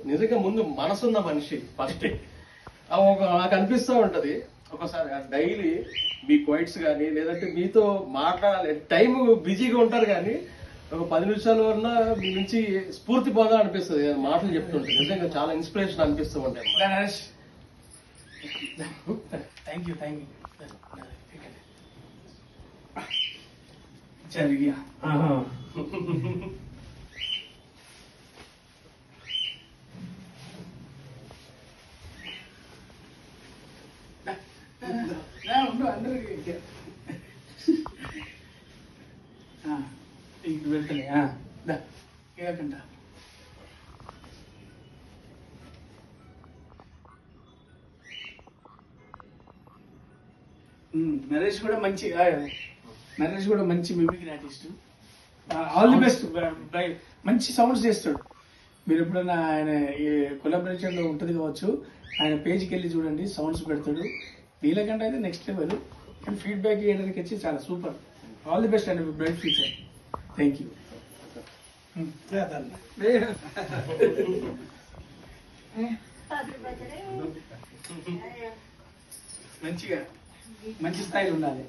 నిజంగా ముందు మనసున్న మనిషి ఫస్ట్. నాకు అనిపిస్తూ ఉంటది ఒకసారి డైలీ మీ క్వైట్స్ కానీ లేదంటే మీతో మాట్లాడాలి, టైం బిజీగా ఉంటారు కానీ ఒక 10 నిమిషాల వల్ల మీ నుంచి స్ఫూర్తి పొందాలి అనిపిస్తుంది మాటలు చెప్తుంటే. నిజంగా చాలా ఇన్స్పిరేషన్ అనిపిస్తూ ఉంటాయి. థ్యాంక్ యూ జరిగా అందరికి ఇంటికి వెళ్తున్నాయా ఏకంట నరేష్ కూడా మంచి mimicry artist. All the best. మంచి సౌండ్స్ చేస్తాడు. మీరు ఎప్పుడైనా ఆయన కొలాబరేషన్లో ఉంటుంది కావచ్చు, ఆయన పేజ్కి వెళ్ళి చూడండి, సౌండ్స్ పెడతాడు. వీళ్ళకంటే అయితే నెక్స్ట్ లెవెల్. అండ్ ఫీడ్బ్యాక్ ఇవ్వడానికి వచ్చి చాలా super. All the best and bright future. Thank you. మంచిగా మంచి స్థాయిలో ఉండాలి.